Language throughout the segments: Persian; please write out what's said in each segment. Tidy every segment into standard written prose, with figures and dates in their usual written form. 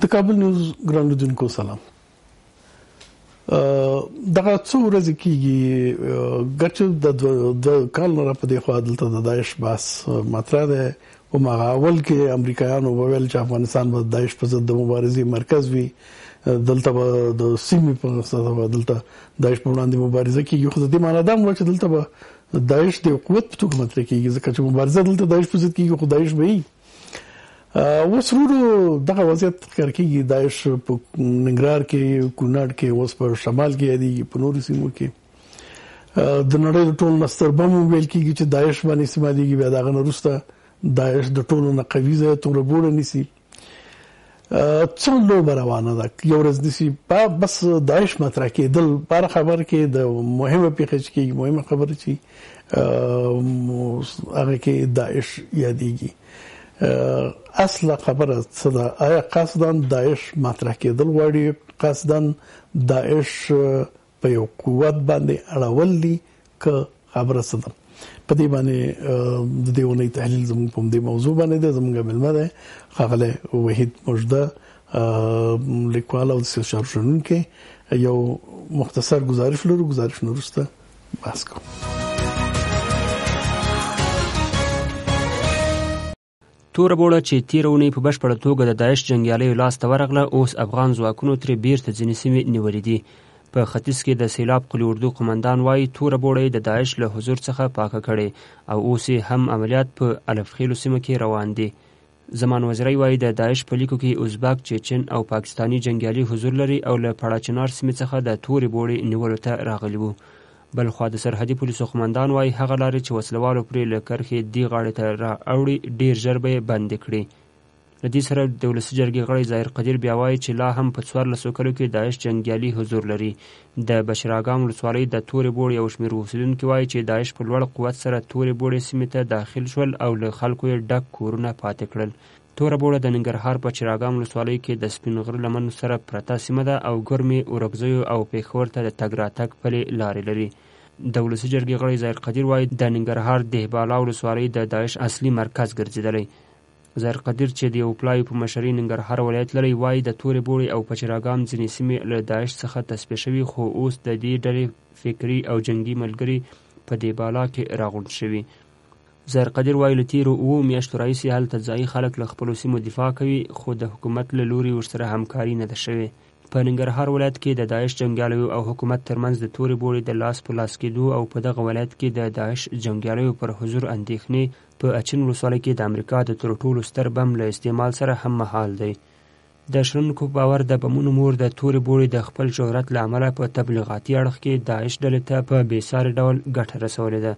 د کابل نیوز ګران لیدونکو سلام. دغه څو ورځې کېږي ګټه د کال نه په دې خوا دلته د داعش بحث مطرح ده او ماول کې امریکایانو وویل چې افغانستان به داعش په ضد د مبارزې مرکز وي، دلته به د سیمې په څیر دلته داعش په وړاندې مبارزه کیږي. خو د دې معنی دا مو چې دلته به داعش د قوت په توګه مطرح کیږي، ځکه چې مبارزه دلته داعش په ضد کیږي، خو داعش به وي. وسرورو دغه وضعیت تکرار کیږي. داعش په ننګرهار کې، کونړ کې، اوس په شمال کې دی، په نورو سیمو کې د نړۍ د ټولو نستر بم ویل کیږي چې داعش باندې استعمالېږي. بیا دغه نه وروسته داعش د ټولو نه قوي ځای تور بوړه نیسي. څو لوبه روانه ده، یو ورځ نیسي بس داعش مطرح کېدل بار خبر کې د مهمه پیښه کې مهمه خبره چې هغه کې داعش یادېږي. اصله خبره څه ده؟ آیا قصداً داعش مطرح کېدل غواړي، قصداً داعش په یو قوت باندې اړول دي که خبره څه ده؟ په دې باندې د دې ونې تحلیل زموږ په دې موضوع باندې ده. زموږ ملمه ده ښاغلی وحید مجده، لیکوال او سیاست شنونکی. یو مختصر گزارش لرو، گزارش وروسته بحث کوو. توره بوړه چې تیرونی په بشپړه توګه د داعش جنگیالیو لاس ته ورغله، اوس افغان ځواکونو ترې بیرته ځینې سیمې نیولې دي. په ختیځ کې د سیلاب قلی اردو قمندان وایي توره بوړه د داعش له حضور څخه پاکه کړي او اوس هم عملیات په الفخیلو سیمه کې روان دي. زمان وزیری وایي د داعش په لیکو کې ازبک، چیچن او پاکستانی جنگیالي حضور لري او له پړاچنار سیمې څخه د تورې بوړې نیولو ته راغلي وو. بلخوا د سرحدي پولیسو قمندان وایي هغه لارې چې وسلوالو پرې له کرښې دې غاړې ته راوړي ډېر ژر به یې بندې کړي. له دې سره د ولسي جرګې غړی ظاهر قدیر بیا وایي چې لا هم په 14 کلو کې داعش جنګیالي حضور لري. د بشراګام ولسوالۍ د تورې بوړې یو شمېر اوسېدونکي وایي چې داعش په لوړ قوت سره تورې بوړې سیمې ته داخل شول او له خلکو یې ډک کورونه پاتې کړل. توره بوړه د ننګرهار په چراګام ولسوالۍ کې د سپین غره لمنو سره پرته سیمه ده او ګرمې اورکزیو او پېښور ته د تګ راتګ پلې لارې لري. د ولسي جرګې غړی ظاهر قدیر وایي د ننګرهار دهبالا ولسوالۍ د داعش اصلي مرکز ګرځېدلی. ظاهر قدیر چې د یو پلایو په مشرۍ ننګرهار ولایت لري وایي د تورې بوړې او پچراګام ځینې سیمې له داعش څخه تصفیه شوي، خو اوس د دې ډلې فکري او جنگي ملګري په دهبالا کې راغونډ شوي. ظاهر قدیر وایي له تیرو 7 میاشتو راهیسې هلته ځایي خلک له خپلو سیمو دفاع کوي، خو د حکومت له لوري ورسره همکاري نه ده شوې. په ننګرهار ولایت کې د داعش جنګیالیو او حکومت ترمنځ د تورې بوړې د لاس په لاس کېدو او په دغه ولایت کې د داعش جنګیالیو پر حضور اندېښنې په اچین ولسوالۍ کې د امریکا د تر ټولو ستر بم له استعمال سره هم مهال دی. د شنونکو باور د بمونو مور د تورې بوړې د خپل شهرت له امله په تبلیغاتي اړخ کې داعش ډلې ته په بېساري ډول ګټه رسولې ده.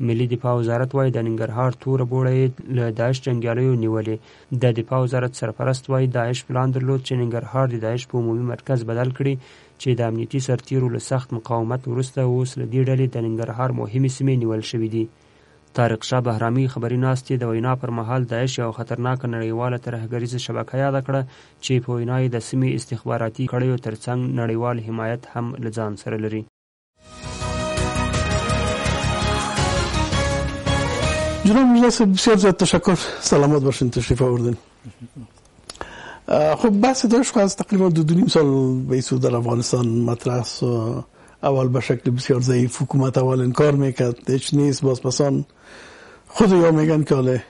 ملي دفاع وزارت وایي د ننګرهار توره بوړه یې له داعش جنګیالیو نیولې. د دفاع وزارت سرپرست وایي داعش پلان درلود چې ننګرهار د داعش په عمومي مرکز بدل کړي، چې د امنیتي سرتیرو له سخت مقاومت وروسته اوس له دې ډلې د ننګرهار مهمې سیمې نیول شوي دي. طارق شاه بهرامي خبري ناستې د وینا پر مهال داعش یو خطرناکه نړیواله ترهګریزه شبکه یاده کړه چې په وینا یې د سیمې استخباراتي کړیو ترڅنګ نړیوال حمایت هم له ځان سره لري. جناب میرزا صاحب بسیار زیاد تشکر، سلامت باشین، تشریف آوردین. خب بحث داعش از تقریبا 2.5 سال به صورت در افغانستان مطرح است. اول به شکل بسیار ضعیف حکومت اول انکار میکرد، هیچ نیست، باز پسان خود یا میگن که حاله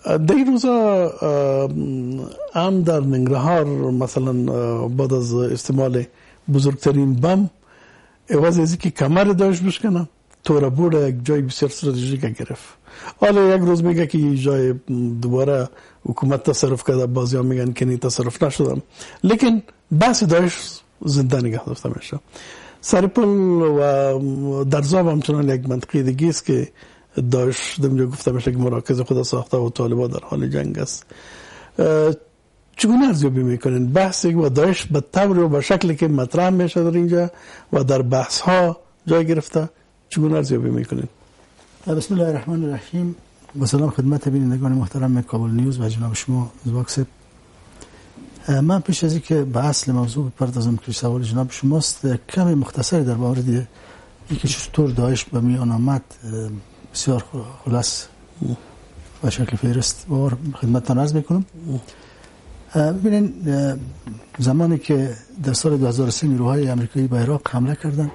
در این روزا هم در ننگرهار مثلا بعد از استعمال بزرگترین بم عوض از اینکه کمر داعش بشکنه توره بوړه یک جای بسیار استراتژیک گرفت. حالا یک روز میگه که این جای دوباره حکومت تصرف کرده، بعضی ها میگن که نی تصرف نشدم، لیکن بحث داعش زنده نگه داشته میشه. سرپل و درزاب همچنان یک منطقه دیگه است که داعش دمجا گفته میشه که مراکز خود ساخته و طالبان در حال جنگ است. چگونه ارزیابی میکنین بحثی و داعش به طور و به شکلی که مطرح میشه در اینجا و در بحث ها جای گرفته، چگونه ارزیابی میکنین؟ بسم الله الرحمن الرحیم. با سلام خدمت بینندگان محترم کابل نیوز و جناب شما زواک صاحب. من پیش از اینکه به اصل موضوع بپردازم که سوال جناب شماست، کمی مختصری در مورد اینکه چطور داعش به میان آمد بسیار خلاص و شکل فهرست خدمتتان عرض میکنم. ببینید زمانی که در سال 2003 نیروهای آمریکایی به عراق حمله کردند،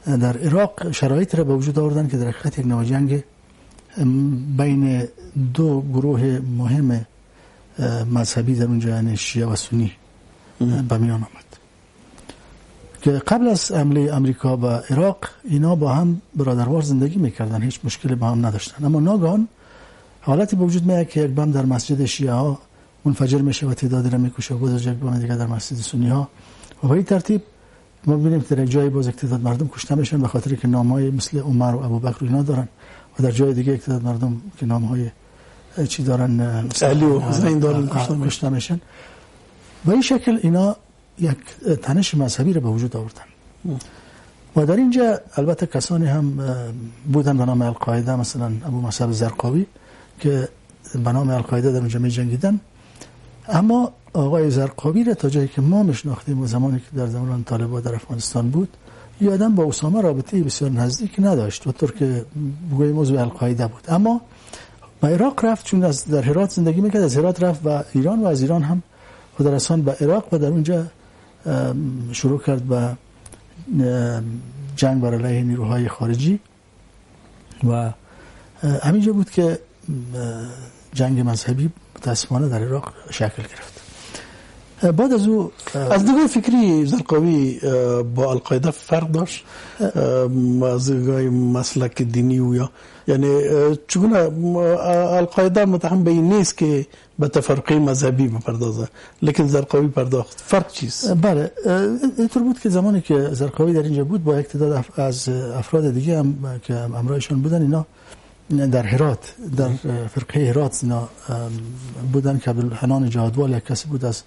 در عراق شرایط را به وجود آوردن که در حقیقت یک نوع جنگ بین دو گروه مهم مذهبی در اونجا، یعنی شیعه و سنی، به میان آمد که قبل از حمله آمریکا به عراق اینا با هم برادروار زندگی میکردن، هیچ مشکلی با هم نداشتن. اما ناگهان حالتی به وجود میاد که یک بم در مسجد شیعه ها منفجر میشه و تعدادی را میکشه و باز یک بم دیگه در مسجد سنی ها، و به این ترتیب ما ببینیم که در یک جای باز یک تعداد مردم کشته میشن به خاطر که نامهای مثل عمر و ابوبکر اینا دارن، و در جای دیگه یک تعداد مردم که نامهای چی دارن، علی و حسین دارن کشته میشن. و این شکل اینا یک تنش مذهبی را به وجود آوردن. و در اینجا البته کسانی هم بودن به نام القاعده، مثلا ابو مصعب زرقاوی که به نام القاعده در اونجا می جنگیدن. اما آقای زرقاوی را تا جایی که ما میشناختیم و زمانی که در زمان طالبان در افغانستان بود، این آدم با اسامه رابطه بسیار نزدیک نداشت و طور که بگوییم عضو القاعده بود. اما به عراق رفت، چون در هرات زندگی میکرد، از هرات رفت و ایران، و از ایران هم خودرسان به عراق و در اونجا شروع کرد به جنگ بر علیه نیروهای خارجی و همینجا بود که جنگ مذهبی متاسفانه در عراق شکل گرفت. بعد از او از نظر فکری زرقاوی با القاعده فرق داشت از نظر مسلک دینی و یا یعنی چون القاعده متهم به این نیست که به تفرقه مذهبی بپردازه، لیکن زرقاوی پرداخت. فرق چیست؟ بله، اینطور بود که زمانی که زرقاوی در اینجا بود با یک تعداد از افراد دیگه هم که همراهشون بودن، اینا در هرات، در فرقه هرات اینا بودن که عبدالحنان جهادوال یک کسی بود از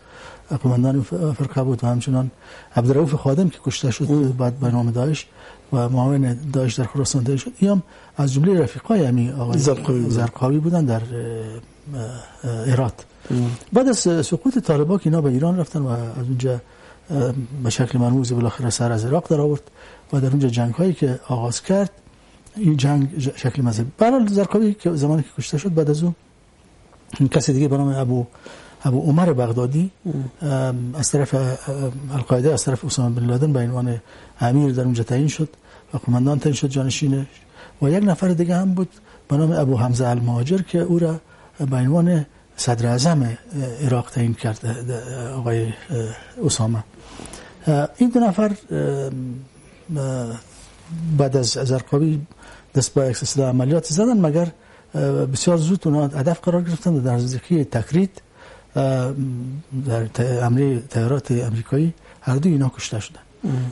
قماندان فرقه بود، و همچنان عبدالرؤوف خادم که کشته شد بعد به نام داعش و معاون داعش در خراسان تهیه شد، اینم از جمله رفیقای همین آقای زرقاوی بودن در هرات. بعد از سقوط طالبان که اینا به ایران رفتن و از اونجا به شکل مرموز بالاخره سر از عراق در آورد و در اونجا جنگ هایی که آغاز کرد، این جنگ شکل مذهبی. برای زرقاوی که زمانی که کشته شد، بعد از اون کسی دیگه به نام ابو عمر بغدادی از طرف القاعده، از طرف اسامه بن لادن به عنوان امیر در اونجا تعیین شد و قماندان تعیین شد، جانشینش. و یک نفر دیگه هم بود به نام ابو حمزه المهاجر که او را به عنوان صدر اعظم عراق تعیین کرد آقای اسامه. این دو نفر بعد از زرقاوی دست به سلسله عملیات زدن، مگر بسیار زود اونا هدف قرار گرفتن و در نزدیکی تکرید در حمله طیارات آمریکایی هر دو اینا کشته شدن.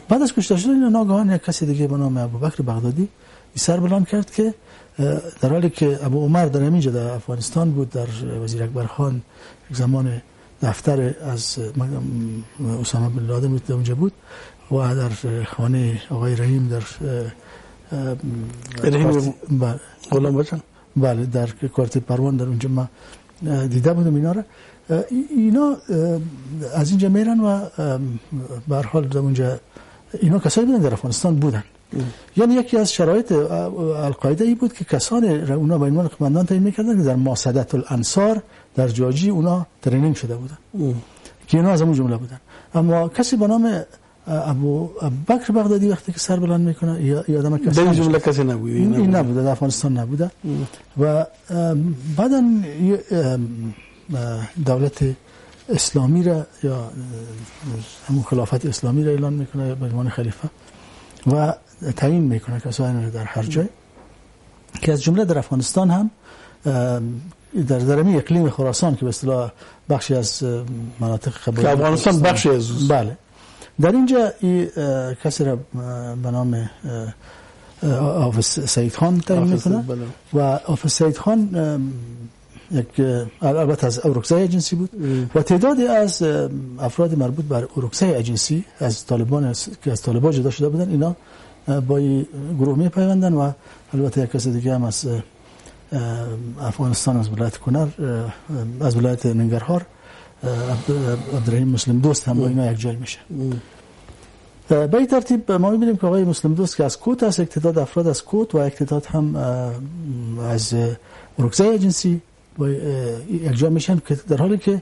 بعد از کشته شدن اینا ناگهان یک کسی دیگه به نام ابوبکر بغدادی سر بلند کرد که در حالی که ابو عمر در همینجا در افغانستان بود، در وزیر اکبر خان یک زمان دفتر از اسامه بن لادن در اونجا بود و در خانه آقای رحیم در غلام باشن، بله، در کوارتر پروان در اونجا ما دیده بودم اینا را. اینا از اینجا میرن و به هر حال در اونجا اینا کسایی بودن در افغانستان بودن. یعنی یکی از شرایط القاعده ای بود که کسانی را اونا به عنوان قماندان تعیین می‌کردن که در ماسدت الانصار در جاجی اونا ترینینگ شده بودن که اینا از همون جمله بودن. اما کسی به نام ابوبکر بغدادی وقتی که سر بلند میکنه یا آدم کسی در جمله کسی نبود، این نبوده، در افغانستان نبوده. و بعداً دولت اسلامی را یا همون خلافت اسلامی را اعلان میکنه به عنوان خلیفه و تعیین میکنه کسانی در هر جای، که از جمله در افغانستان هم در درمی اقلیم خراسان که به اصطلاح بخشی از مناطق قبایلی افغانستان بخشی از، بله، در اینجا کسی را به نام حافظ سید خان تعیین میکنه و حافظ سید خان یک البته از اورکزای اجنسی بود و تعدادی از افراد مربوط بر اورکزای اجنسی از طالبان که از طالبان جدا شده بودن، اینا با این گروه می پیوندن و البته یک کس دیگه هم از افغانستان، از ولایت کنر، از ولایت ننگرهار، عبدالرحیم مسلم دوست هم با اینا یک جای میشه. به این ترتیب ما میبینیم که آقای مسلم دوست که از کوت است، یک تعداد افراد از کوت و یک تعداد هم از اورکزای اجنسی یک جا میشن که در حالی که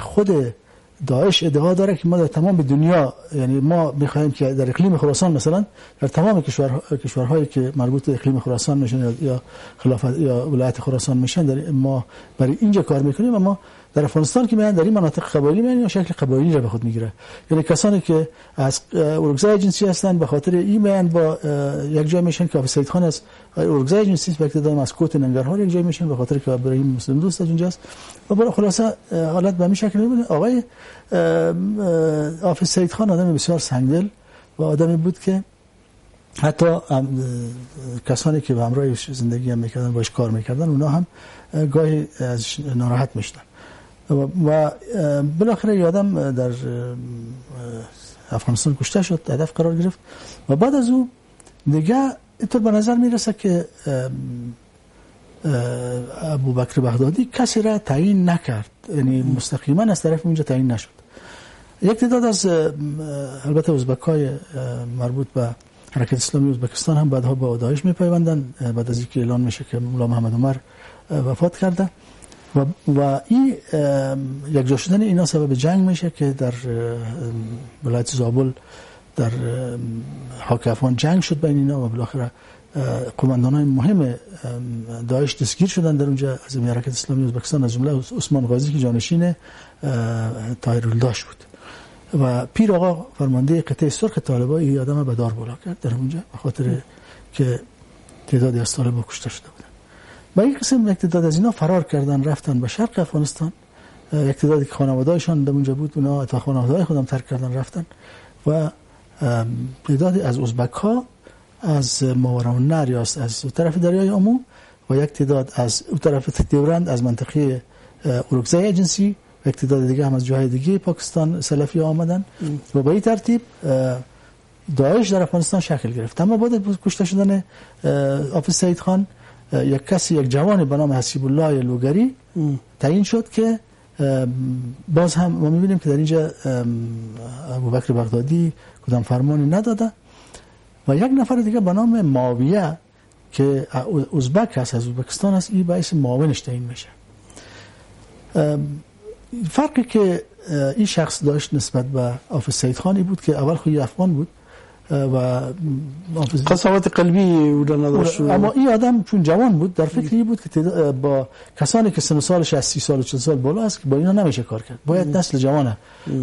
خود داعش ادعا داره که ما در تمام دنیا، یعنی ما میخوایم که در اقلیم خراسان مثلا در تمام کشورهایی که مربوط به اقلیم خراسان میشن یا خلافت یا ولایت خراسان میشن در ما برای اینجا کار میکنیم، اما در افغانستان که میان در این مناطق قبایلی میان یا شکل قبایلی را به خود میگیره. یعنی کسانی که از ارگزای جنسی هستند به خاطر این میان با یک جای میشن که سید خان از ارگزای جنسی به اقتدار مسکوت ننگرهار یک جای میشن به خاطر که ابراهیم مسلم دوست از اونجاست و بالا خلاصه حالت به این شکل میبونه. آقای حافظ سید خان آدم بسیار سنگدل و آدمی بود که حتی کسانی که به همراه زندگی هم میکردن باش کار میکردن اونا هم گاهی از ناراحت میشدن و بالاخره یادم در افغانستان کشته شد، هدف قرار گرفت و بعد از او دیگه اینطور به نظر میرسه که ابوبکر بغدادی کسی را تعیین نکرد، یعنی مستقیما از طرف اونجا تعیین نشد. یک تعداد از البته ازبک‌های مربوط به حرکت اسلامی ازبکستان هم بعدها با داعش میپیوندن بعد از اینکه اعلان میشه که مولا محمد عمر وفات کرده و این یک جا شدن اینا سبب جنگ میشه که در ولایت زابل در حاک افغان جنگ شد بین اینا و بالاخره قماندانان مهم داعش دستگیر شدن در اونجا از حرکت اسلامی ازبکستان، از جمله عثمان غازی که جانشین طاهرالداش بود و پیر آقا فرمانده قطعه سرخ طالبان این آدم به دار بالا کرد در اونجا به خاطر که تعدادی از طالبان کشته شده بودن و این قسم یک تعداد از اینا فرار کردن رفتن به شرق افغانستان. یک تعدادی که خانواده‌هاشون در اونجا بود اونا تا خانواده‌های خودم ترک کردن رفتن و تعدادی از ازبک‌ها از ماوراءالنهر یا از طرف دریای آمو و یک تعداد از اون طرف دیورند از منطقه اورکزای جنسی و یک تعداد دیگه هم از جاهای دیگه پاکستان سلفی آمدن و به این ترتیب داعش در افغانستان شکل گرفت. اما بعد از کشته شدن حافظ سید خان یک جوان به نام حسیب الله لوگری تعیین شد که باز هم ما می‌بینیم که در اینجا ابوبکر بغدادی کدام فرمانی نداده و یک نفر دیگه به نام معاویه که ازبک هست از ازبکستان است این باعث معاونش تعیین میشه. فرقی که این شخص داشت نسبت به حافظ سید خانی بود که اول خوی افغان بود و قساوت قلبی او نداشت، اما این آدم چون جوان بود در فکر این بود که با کسانی که سن سالش از 30 سال و 40 سال بالا است که با اینا نمیشه کار کرد، باید نسل جوانه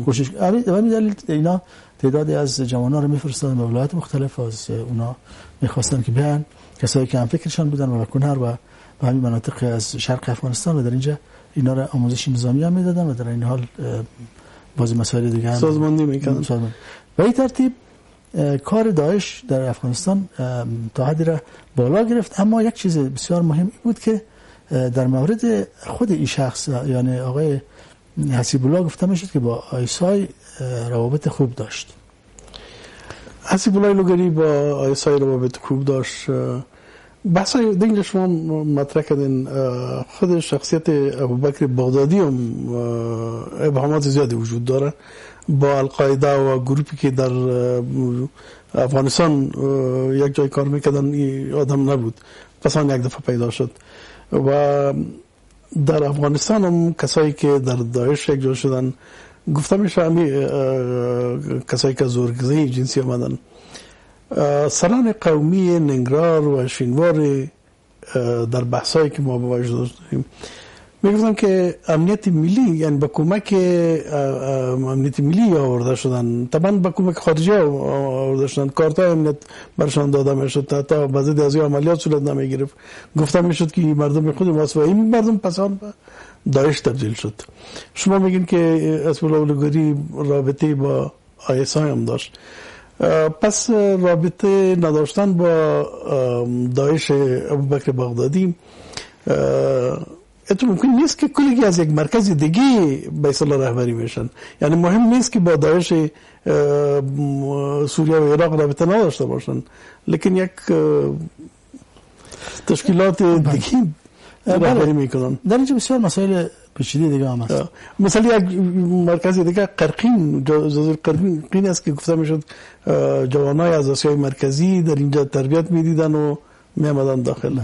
کوشش کنه. به همین دلیل اینا تعدادی از جوانان رو میفرستادن به ولایات مختلف، از اونا میخواستن که بیان کسایی که هم فکرشان بودن و کنار و به همین مناطق از شرق افغانستان و در اینجا اینا را آموزش نظامی هم میدادن و در این حال بعضی مسائل دیگه هم سازماندهی میکردن. به این ترتیب کار داعش در افغانستان تا حدی را بالا گرفت. اما یک چیز بسیار مهم بود که در مورد خود این شخص یعنی آقای حسیب الله گفته میشد که با آیسای روابط خوب داشت. حسیب الله لوگری با آیسای روابط خوب داشت. بحثای دیگه شما مطرح کردین، خود شخصیت ابوبکر بغدادی هم ابهامات زیادی وجود داره با القاعده و گروپی که در افغانستان یک جای کار میکردن این آدم نبود، پس آن یک دفعه پیدا شد و در افغانستان هم کسایی که در داعش یک جا شدن گفته میشه کسایی که زورگزی جنسی آمدن. سران قومی ننگرهار و شینوار در بحثایی که ما با وجود داشتیم میگفتن که امنیت ملی یعنی با کمک امنیت ملی آورده شدن، طبعا با کمک خارجی آورده شدن، کارتای امنیت برشان داده میشد تا بعضی از این عملیات صورت نمیگرفت. گفتم میشد که مردم خود واسه این مردم پسان به داعش تبدیل شد. شما میگین که اسم لوگری رابطه با آیسای هم داشت، پس رابطه نداشتن با داعش ابوبکر بغدادی اتو ممکن نیست که کلی از یک مرکز دیگه به اصطلاح رهبری میشن. یعنی مهم نیست که با داعش سوریه و عراق رابطه نداشته باشن، لیکن یک تشکیلات دیگه رهبری میکنن. در اینجا بسیار مسائل پیچیده دیگه هم هست. مثلا یک مرکز دیگه قرقین، جزایر قرقین است که گفته میشد جوانای از آسیای مرکزی در اینجا تربیت میدیدن و میامدن داخل.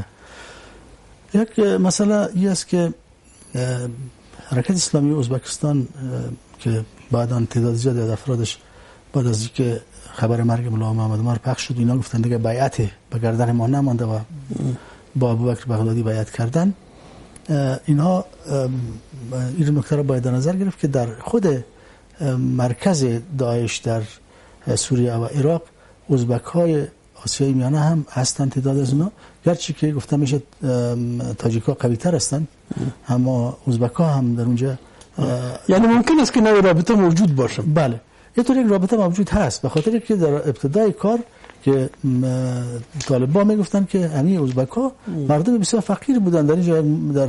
یک مسئله این است که حرکت اسلامی ازبکستان که بعداً تعداد زیادی از افرادش بعد از اینکه خبر مرگ ملا محمد عمر پخش شد اینا گفتن دیگه بیعت به گردن ما نمانده و با ابوبکر بغدادی بیعت کردن. اینها این نکته را باید در نظر گرفت که در خود مرکز داعش در سوریه و عراق ازبک‌های آسیای میانه هم هستند تعداد از اونا، گرچه که گفته میشه تاجیک‌ها قوی‌تر هستند اما ازبک‌ها هم در اونجا یعنی ممکن است که نوع رابطه موجود باشه. بله یه طور یک رابطه موجود هست، به خاطر که در ابتدای کار که طالبان میگفتن که همین ازبک‌ها مردم بسیار فقیر بودن در اینجا در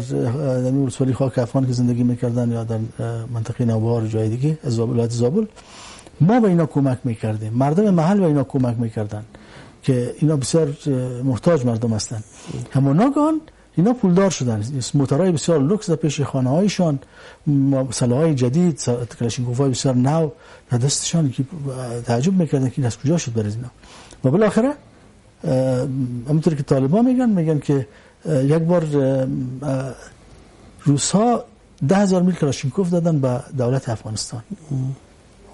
ولسوالی خاک افغان که زندگی میکردن یا در منطقه نوبهار جای دیگه از ولایت زابل، ما به اینا کمک میکردیم، مردم محل به اینا کمک میکردن که اینا بسیار محتاج مردم هستن. اما ناگهان اینا پولدار شدن، موتورهای بسیار لوکس در پیش خانه‌هایشان، سلاح‌های جدید، کلاشینکوف‌های بسیار نو در دستشان که تعجب میکردن که این از کجا شد برای اینا. و بالاخره همونطوری که طالبان میگن که یک بار روس‌ها 10,000 میل کلاشینکوف دادن به دولت افغانستان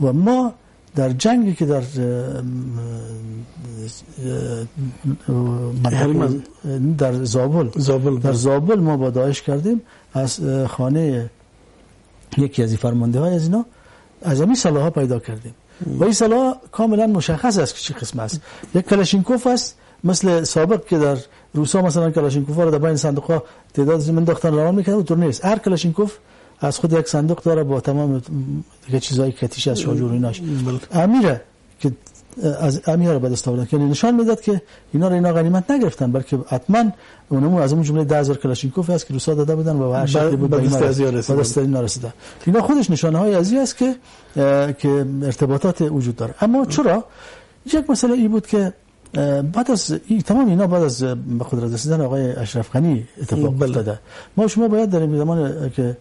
و ما در جنگی که در زابل ما با داعش کردیم، از خانه یکی از فرمانده‌های از اینا از همین سلاح‌ها پیدا کردیم و این سلاح کاملا مشخص است که چه قسم است. یک کلاشینکوف است مثل سابق که در روسا مثلا کلاشینکوف‌ها رو در بین صندوق‌ها تعداد زمین داختن روان می‌کردن، اونطور نیست. هر کلاشینکوف از خود یک صندوق داره با تمام دیگه چیزای کتیش از شاجور ایناش. امیره که از امیر به دست آوردن که نشان میداد که اینا غنیمت نگرفتن، بلکه حتما اونم از اون جمله 10,000 کلاشینکوف است که روسا داده بودن و هر شکلی بود به دست اینا رسیده. اینا خودش نشانه‌های از این است که ارتباطات وجود داره. اما چرا یک مسئله این بود که بعد از تمام اینا بعد از به قدرت رسیدن آقای اشرف غنی اتفاق افتاده. ما شما باید در این زمان که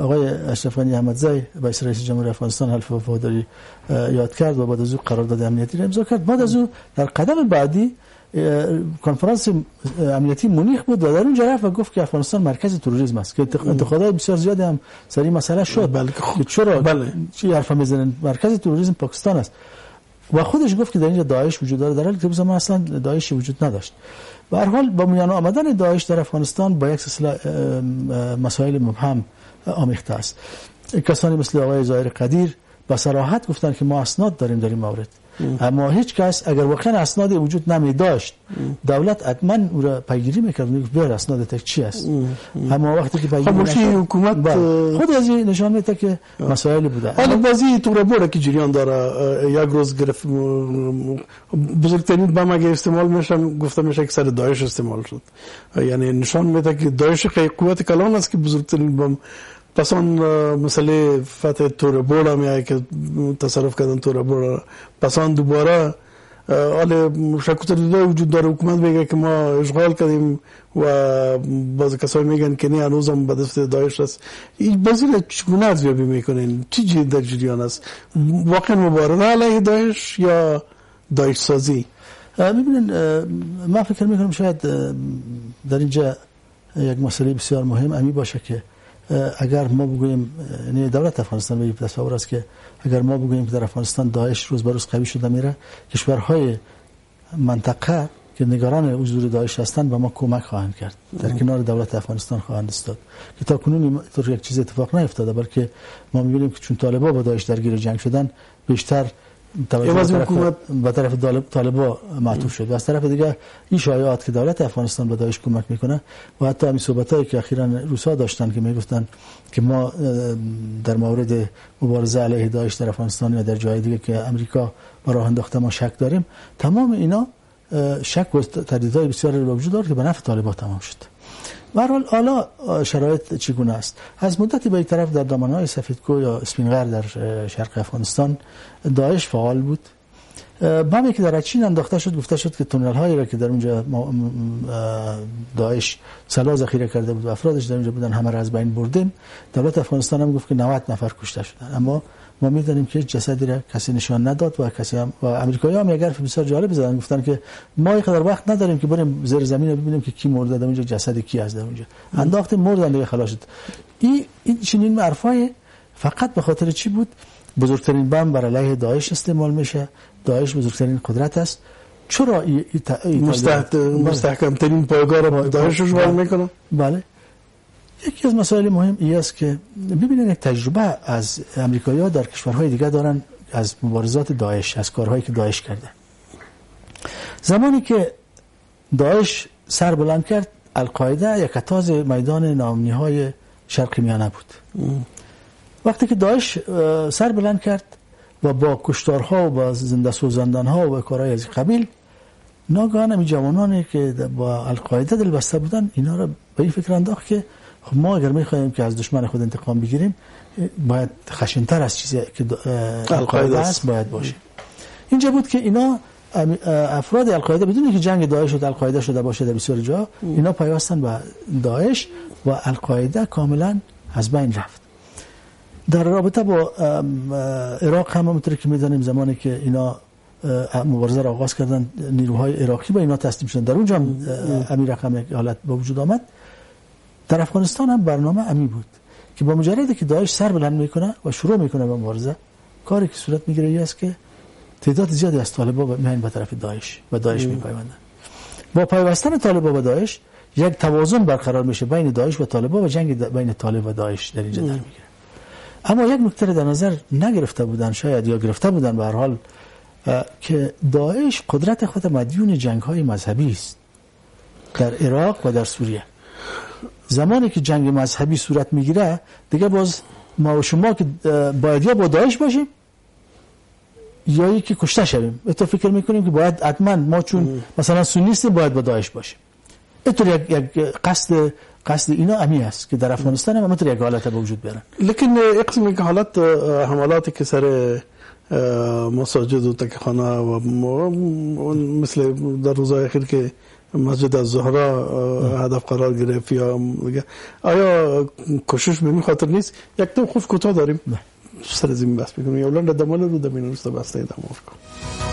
آقای اشرف غنی احمدزی رئیس جمهوری افغانستان حلف وفاداری یاد کرد و بعد از او قرارداد امنیتی را امضا کرد، بعد از او در قدم بعدی کنفرانس امنیتی مونیخ بود و در اون رفت و گفت که افغانستان مرکز تروریسم است که انتقادات بسیار زیادی هم سر این مسئله شد. بلکه چرا چی حرف میزنن مرکز تروریسم پاکستان است و خودش گفت که در اینجا داعش وجود داره، در حالی که زمان اصلا داعش وجود نداشت. به هر حال با میان آمدن داعش در افغانستان با یک سلسله مسائل مبهم آمیخته است. کسانی مثل آقای ظاهر قدیر با صراحت گفتن که ما اسناد داریم در این مورد، اما هیچ کس اگر واقعا اسناد وجود نمی داشت دولت حتما او را پیگیری میکرد، میگفت بر اسنادت چی است. اما وقتی که پیگیری خاموشی حکومت خود از این نشان میده که مسائل بوده. حالا بازی تو را بوده که جریان داره، یک روز گرفت بزرگترین بم اگه استعمال میشه گفته میشه که سر داعش استعمال شد، یعنی نشان میده که داعش قوت کلان است که بزرگترین بم. پس آن مسئله فتح توربولا میایه که تصرف کردن توربولا، پس آن دوباره حال شک و تردیدهای وجود داره، حکومت میگه که ما اشغال کردیم و بعضی کسایی میگن که نه هنوز هم به دست داعش است. این بازی را چگونه ارزیابی میکنین؟ چی در جریان است؟ واقعا مبارزه علیه داعش یا داعش سازی؟ میبینین من فکر میکنم شاید در اینجا یک مسئله بسیار مهم امی باشه که اگر ما بگوییم، یعنی دولت افغانستان به تصور است که اگر ما بگوییم که در افغانستان داعش روز به روز قوی شده میره، کشورهای منطقه که نگران حضور داعش هستند به ما کمک خواهند کرد، در کنار دولت افغانستان خواهند ایستاد که تا کنون اینطور یک چیز اتفاق نیفتاده، بلکه ما می‌بینیم که چون طالبان با داعش درگیر جنگ شدن بیشتر توجه به طرف طالبان معطوف شد و از طرف دیگه این شایعات که دولت افغانستان به داعش کمک میکنه و حتی همین صحبتایی که اخیراً روسا داشتن که میگفتن که ما در مورد مبارزه علیه داعش در افغانستان یا در جای دیگه که امریکا با راه انداخته ما شک داریم، تمام اینا شک و تردیدهای بسیاری رو وجود داره که به نفع طالبان تمام شد. به هر حال حالا شرایط چگونه است؟ از مدتی به یک طرف در دامنه‌های سفیدکوه یا اسپینغر در شرق افغانستان داعش فعال بود. بمی که در چین انداخته شد، گفته شد که تونل هایی را که در اونجا داعش سلاح ذخیره کرده بود و افرادش در اونجا بودن همه را از بین بردیم. دولت افغانستان هم گفت که 90 نفر کشته شدن، اما ما می‌دانیم که جسدی را کسی نشان نداد و کسی هم و آمریکایی‌ها هم اگر بسیار جالب زدن، گفتن که ما اینقدر وقت نداریم که بریم زیر زمین ببینیم که کی مرده در اونجا، جسد کی از در اونجا انداخت مردن دیگه خلاص شد. این چنین حرفای فقط به خاطر چی بود؟ بزرگترین بم بر علیه داعش استعمال میشه، داعش بزرگترین قدرت است، چرا مستحکم ترین پایگاه را داعش رو میکنه؟ بله. یکی از مسائل مهم این است که ببینید یک تجربه از امریکایی‌ها در کشورهای دیگه دارن از مبارزات داعش، از کارهایی که داعش کرده. زمانی که داعش سر بلند کرد، القاعده یک تاز میدان ناامنی‌های شرق میانه بود. وقتی که داعش سر بلند کرد و با کشتارها و با زنده سوزاندنها و کارهای از قبیل، ناگهان این جوانانی که با القاعده دل بسته بودن اینا را به این فکر انداخت که ما اگر می‌خوایم که از دشمن خود انتقام بگیریم باید خشن‌تر از چیزی که القاعده است باید باشه. اینجا بود که اینا افراد القاعده بدون اینکه جنگ داعش و القاعده شده باشه در بسیار جا، اینا پیوستن به داعش و القاعده کاملا از بین رفت. در رابطه با عراق هم همونطور که می‌دانیم زمانی که اینا مبارزه را آغاز کردن، نیروهای عراقی به اینا تسلیم شدن، در اونجا هم امیر رقم یک حالت به وجود آمد. در افغانستان هم برنامه امی بود که با مجردی که داعش سر بلند میکنه و شروع میکنه به مبارزه، کاری که صورت میگیره این است که تعداد زیادی از طالبان میان به طرف داعش و داعش میپیوندن. با پیوستن طالبان به داعش یک توازن برقرار میشه بین داعش و طالبان و جنگ بین طالب و داعش در اینجا در میگیره. اما یک نکته در نظر نگرفته بودن، شاید یا گرفته بودن به هر حال، که داعش قدرت خود مدیون جنگ‌های مذهبی است در عراق و در سوریه. زمانی که جنگ مذهبی صورت میگیره دیگه باز ما و شما که باید یا با داعش باشیم یا یکی کشته شویم. تو فکر میکنیم که باید حتما ما چون مثلا سنیستیم باید با داعش باشیم. اینطور یک قصد اینا امی است که در افغانستان هم همونطور یک حالت به وجود بیارن. لیکن یک قسم که حالت حملاتی که سر مساجد و تکخانه و مثل در روزهای اخیر که مسجد الزهرا هدف قرار گرفت یا آیا کوشش به این خاطر نیست؟ یک تو خوف کوتاه داریم سر زمین بحث میکنیم یا اولان ردمانه رو دمین روستا بسته ادامه کنیم.